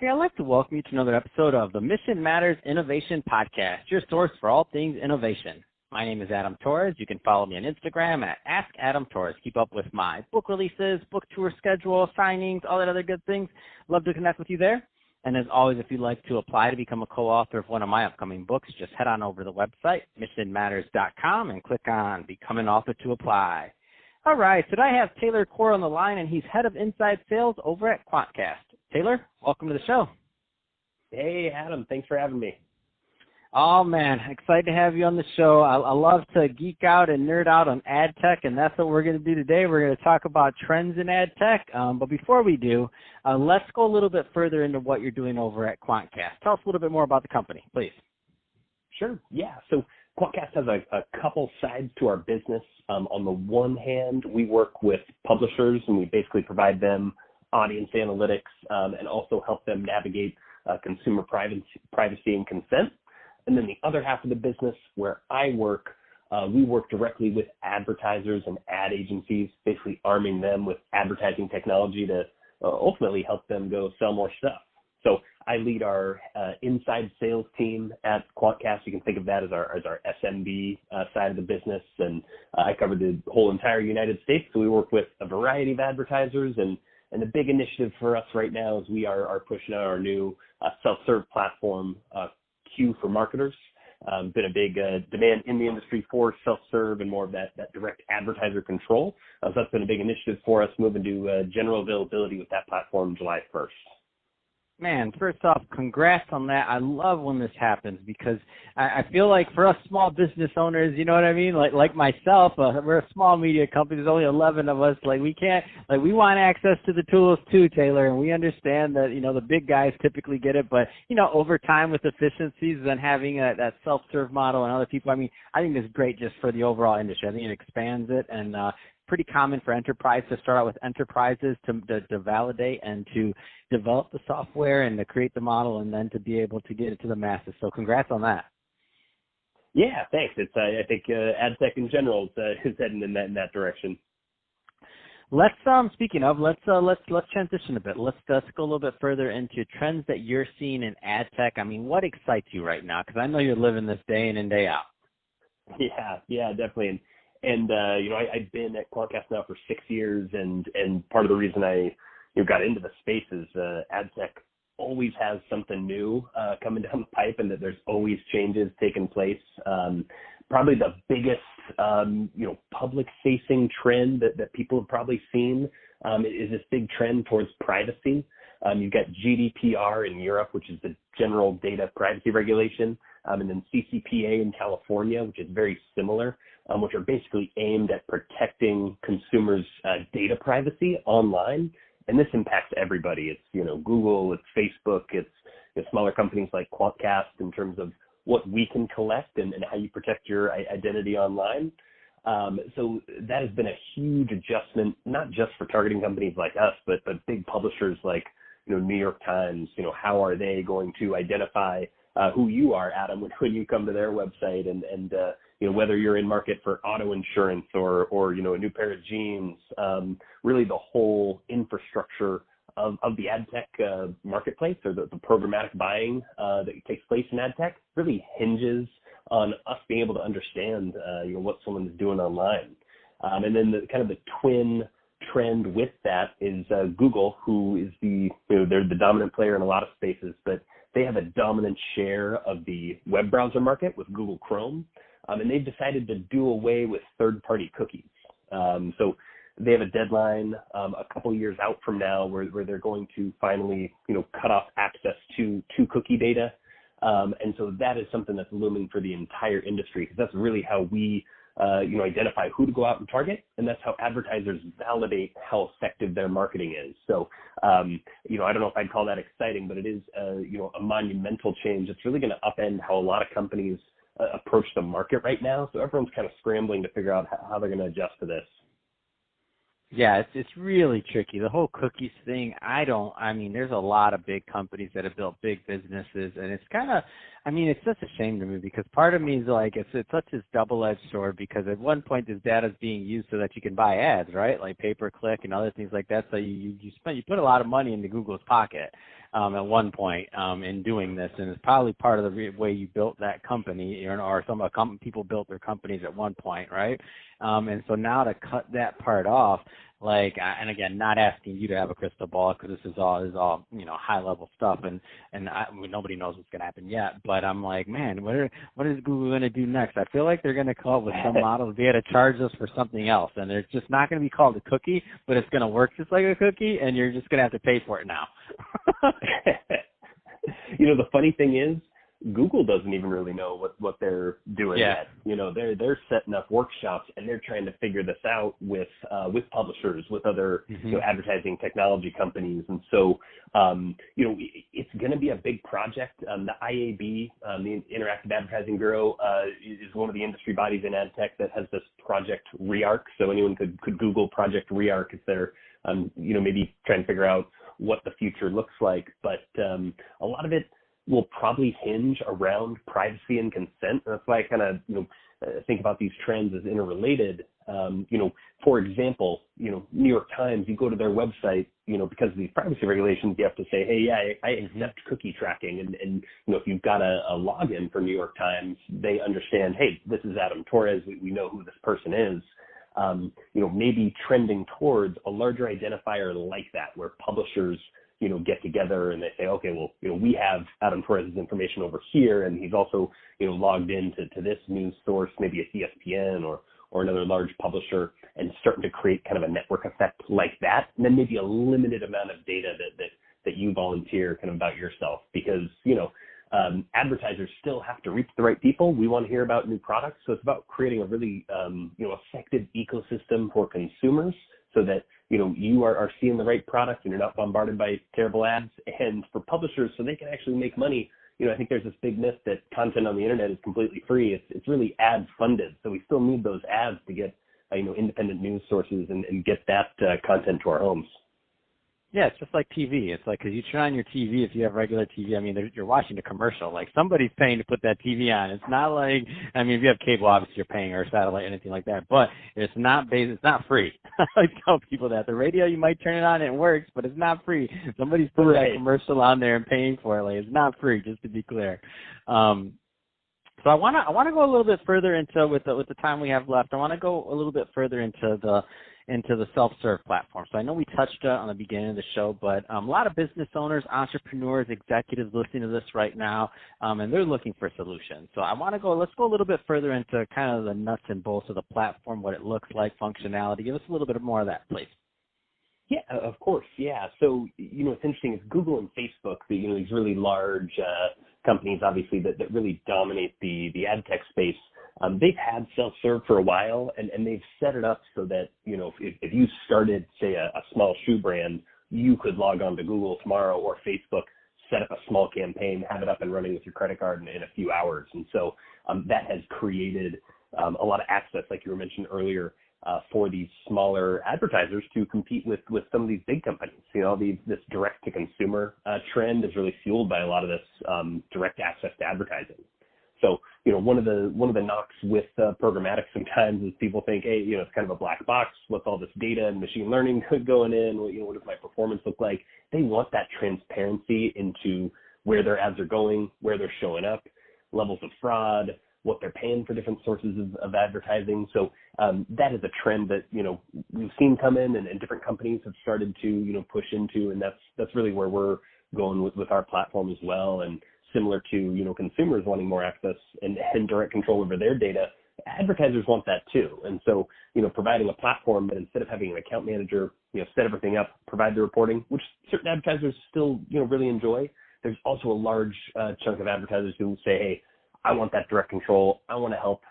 Hey, I'd like to welcome you to another episode of the Mission Matters Innovation Podcast, your source for all things innovation. My name is Adam Torres. You can follow me on Instagram at AskAdamTorres. Keep up with my book releases, book tour schedule, signings, all that other good things. Love to connect with you there. And as always, if you'd like to apply to become a co-author of one of my upcoming books, just head on over to the website, missionmatters.com, and click on Become an Author to apply. All right, today I have Taylor Corr on the line, and he's head of inside sales over at Quantcast. Taylor, welcome to the show. Hey, Adam. Thanks for having me. Oh, man, excited to have you on the show. I love to geek out and nerd out on AdTech, and that's what we're going to do today. We're going to talk about trends in AdTech. But before we do, let's go a little bit further into what you're doing over at Quantcast. Tell us a little bit more about the company, please. Sure. Yeah. So Quadcast has a couple sides to our business. On the one hand, we work with publishers, and we basically provide them audience analytics and also help them navigate consumer privacy and consent. And then the other half of the business where I work, we work directly with advertisers and ad agencies, basically arming them with advertising technology to ultimately help them go sell more stuff. So I lead our inside sales team at Quantcast. You can think of that as our SMB side of the business, and I cover the whole entire United States. So we work with a variety of advertisers, and the big initiative for us right now is we are pushing out our new self-serve platform, Q for marketers. Been a big demand in the industry for self-serve and more of that direct advertiser control. So that's been a big initiative for us, moving to general availability with that platform July 1st. Man, first off, congrats on that. I love when this happens because I feel like for us small business owners, you know what I mean? Like myself, we're a small media company. There's only 11 of us. We want access to the tools too, Taylor, and we understand that, the big guys typically get it. But, over time with efficiencies and having that self-serve model and other people, I think it's great just for the overall industry. I think it expands it, and pretty common for enterprise to start out with enterprises to validate and to develop the software and to create the model and then to be able to get it to the masses. So congrats on that. Yeah, thanks. It's I think AdTech in general is heading in that direction. Let's let's transition a bit. Let's go a little bit further into trends that you're seeing in AdTech. What excites you right now? Because I know you're living this day in and day out. Yeah, definitely. And I've been at Quantcast now for 6 years, and part of the reason I got into the space is AdTech always has something new coming down the pipe, and that there's always changes taking place. Probably the biggest public-facing trend that people have probably seen is this big trend towards privacy. You've got GDPR in Europe, which is the General Data Privacy Regulation, and then CCPA in California, which is very similar, which are basically aimed at protecting consumers' data privacy online. And this impacts everybody. It's, Google, it's Facebook, it's smaller companies like Quantcast in terms of what we can collect and how you protect your identity online. So that has been a huge adjustment, not just for targeting companies like us, but big publishers like, New York Times. How are they going to identify who you are, Adam, when you come to their website, and whether you're in market for auto insurance or a new pair of jeans, really the whole infrastructure of the AdTech marketplace, or the programmatic buying that takes place in AdTech, really hinges on us being able to understand what someone is doing online. And then the twin trend with that is Google, who is they're the dominant player in a lot of spaces, but they have a dominant share of the web browser market with Google Chrome, and they've decided to do away with third-party cookies. So they have a deadline a couple years out from now where they're going to finally, cut off access to cookie data. And so that is something that's looming for the entire industry, because that's really how we identify who to go out and target, and that's how advertisers validate how effective their marketing is. So, I don't know if I'd call that exciting, but it is, a monumental change. It's really going to upend how a lot of companies approach the market right now. So everyone's kind of scrambling to figure out how they're going to adjust to this. Yeah, it's really tricky. The whole cookies thing, there's a lot of big companies that have built big businesses, and it's kind of, it's such a shame to me, because part of me is like, it's such this double-edged sword, because at one point this data is being used so that you can buy ads, right? Like pay-per-click and other things like that. So you put a lot of money into Google's pocket. at one point in doing this, and it's probably part of the way you built that company, or some people built their companies at one point, right? And so now to cut that part off, like, and again, not asking you to have a crystal ball, because this is all high level stuff, and nobody knows what's going to happen yet. But I'm like, man, what is Google going to do next? I feel like they're going to come up with some model to be able to charge us for something else, and it's just not going to be called a cookie, but it's going to work just like a cookie, and you're just going to have to pay for it now. The funny thing is, Google doesn't even really know what they're doing yet. They're setting up workshops, and they're trying to figure this out with publishers, with other advertising technology companies. And so it's going to be a big project. The IAB, the Interactive Advertising Bureau, is one of the industry bodies in AdTech that has this project ReARC. So anyone could Google Project ReARC if they're maybe trying to figure out what the future looks like. But a lot of it will probably hinge around privacy and consent. That's why I kind of, think about these trends as interrelated. For example, New York Times, you go to their website, because of these privacy regulations, you have to say, hey, yeah, I accept cookie tracking. And if you've got a login for New York Times, they understand, hey, this is Adam Torres. We know who this person is. Maybe trending towards a larger identifier like that, where publishers get together and they say, okay, well, we have Adam Torres' information over here, and he's also, logged into this news source, maybe a ESPN or another large publisher, and starting to create kind of a network effect like that. And then maybe a limited amount of data that you volunteer kind of about yourself, because, advertisers still have to reach the right people. We want to hear about new products. So it's about creating a really, effective ecosystem for consumers, so that, you are seeing the right product and you're not bombarded by terrible ads. And for publishers, so they can actually make money. I think there's this big myth that content on the internet is completely free. It's really ad funded. So we still need those ads to get, independent news sources and get that content to our homes. Yeah, it's just like TV. It's like, because you turn on your TV, if you have regular TV, you're watching a commercial. Like, somebody's paying to put that TV on. It's not like, if you have cable, obviously you're paying, or satellite, anything like that. But it's not free. I tell people that. The radio, you might turn it on and it works, but it's not free. Somebody's putting that commercial on there and paying for it. Like, it's not free, just to be clear. So I want to go a little bit further into, with the time we have left, I want to go a little bit further into the self-serve platform. So I know we touched on the beginning of the show, but a lot of business owners, entrepreneurs, executives listening to this right now, and they're looking for solutions. So let's go a little bit further into kind of the nuts and bolts of the platform, what it looks like, functionality. Give us a little bit more of that, please. Yeah, of course. Yeah. So, what's interesting is Google and Facebook, these really large companies, obviously, that really dominate the ad tech space. They've had self-serve for a while, and they've set it up so that, if you started, say, a small shoe brand, you could log on to Google tomorrow or Facebook, set up a small campaign, have it up and running with your credit card in a few hours. And so that has created a lot of access, like you were mentioning earlier, for these smaller advertisers to compete with some of these big companies. This direct-to-consumer trend is really fueled by a lot of this direct access to advertising. So, one of the knocks with programmatic sometimes is people think, hey, it's kind of a black box. What's all this data and machine learning going in? What does my performance look like? They want that transparency into where their ads are going, where they're showing up, levels of fraud, what they're paying for different sources of advertising. So that is a trend that, we've seen come in, and different companies have started to, push into, and that's really where we're going with our platform as well. And similar to, consumers wanting more access and direct control over their data, advertisers want that too. And so, providing a platform that, instead of having an account manager, set everything up, provide the reporting, which certain advertisers still, really enjoy. There's also a large chunk of advertisers who say, hey, I want that direct control. I want to help,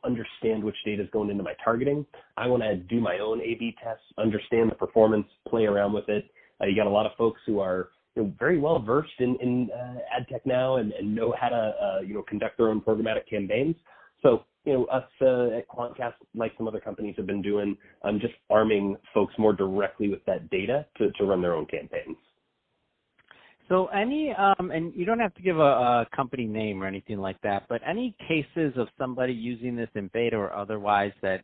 understand which data is going into my targeting. I want to do my own A/B tests, understand the performance, play around with it. You got a lot of folks who are very well versed in ad tech now, and know how to conduct their own programmatic campaigns. So us at Quantcast, like some other companies have been doing, just arming folks more directly with that data to run their own campaigns. So any, and you don't have to give a company name or anything like that, but any cases of somebody using this in beta or otherwise that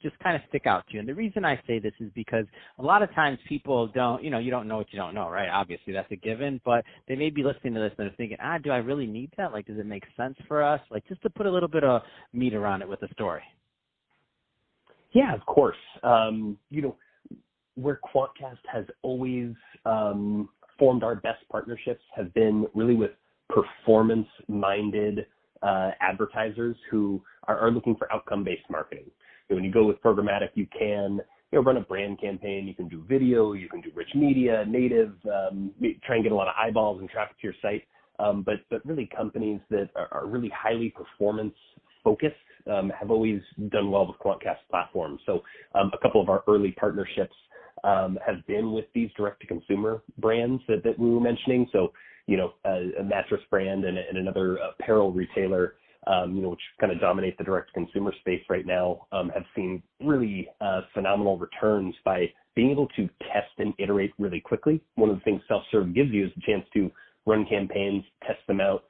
just kind of stick out to you? And the reason I say this is because a lot of times people don't, you don't know what you don't know, right? Obviously, that's a given, but they may be listening to this and they're thinking, do I really need that? Like, does it make sense for us? Like, just to put a little bit of meat around it with a story. Yeah, of course. Where Quantcast has always formed our best partnerships have been really with performance-minded advertisers who are looking for outcome-based marketing. When you go with programmatic, you can run a brand campaign, you can do video, you can do rich media, native, try and get a lot of eyeballs and traffic to your site. But really companies that are really highly performance-focused have always done well with Quantcast platforms. So a couple of our early partnerships have been with these direct-to-consumer brands that we were mentioning. So, a mattress brand and another apparel retailer, which kind of dominate the direct-to-consumer space right now, have seen really phenomenal returns by being able to test and iterate really quickly. One of the things self-serve gives you is the chance to run campaigns, test them out,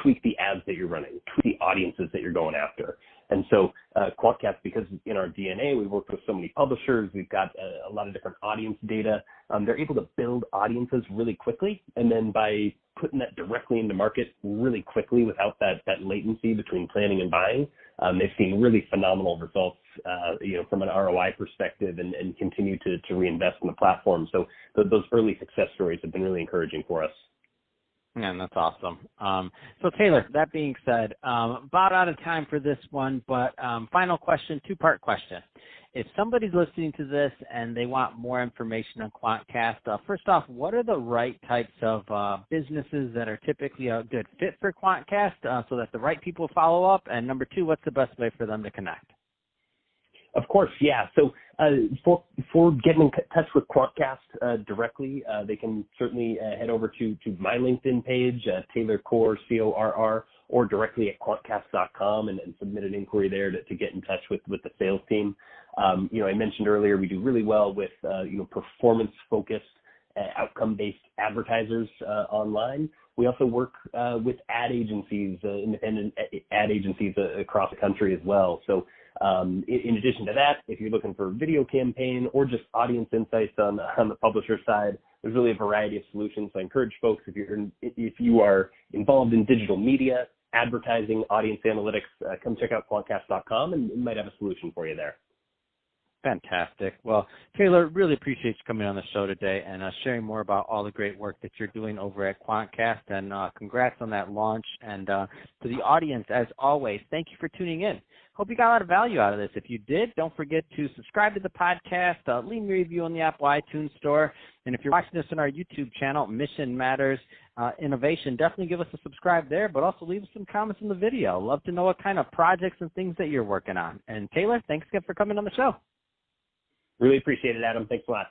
tweak the ads that you're running, tweak the audiences that you're going after. And so Quadcast, because in our DNA, we work with so many publishers, we've got a lot of different audience data, they're able to build audiences really quickly. And then by putting that directly into market really quickly without that latency between planning and buying, they've seen really phenomenal results, from an ROI perspective and continue to reinvest in the platform. So those early success stories have been really encouraging for us. Yeah, that's awesome. So Taylor, that being said, about out of time for this one, but final question, two-part question. If somebody's listening to this and they want more information on Quantcast, first off, what are the right types of businesses that are typically a good fit for Quantcast so that the right people follow up? And number two, what's the best way for them to connect? Of course, yeah. So for getting in touch with Quantcast directly, they can certainly head over to my LinkedIn page, Taylor Corr, Corr, or directly at quantcast.com and submit an inquiry there to get in touch with the sales team. I mentioned earlier we do really well with performance-focused, outcome-based advertisers online. We also work with ad agencies, independent ad agencies across the country as well. So in addition to that, if you're looking for a video campaign or just audience insights on the publisher side, there's really a variety of solutions. I encourage folks, if you are involved in digital media, advertising, audience analytics, come check out quantcast.com and we might have a solution for you there. Fantastic. Well, Taylor, really appreciate you coming on the show today and sharing more about all the great work that you're doing over at Quantcast. And congrats on that launch. And to the audience, as always, thank you for tuning in. Hope you got a lot of value out of this. If you did, don't forget to subscribe to the podcast, leave me a review on the Apple iTunes Store. And if you're watching this on our YouTube channel, Mission Matters Innovation, definitely give us a subscribe there, but also leave us some comments in the video. Love to know what kind of projects and things that you're working on. And Taylor, thanks again for coming on the show. Really appreciate it, Adam. Thanks a lot.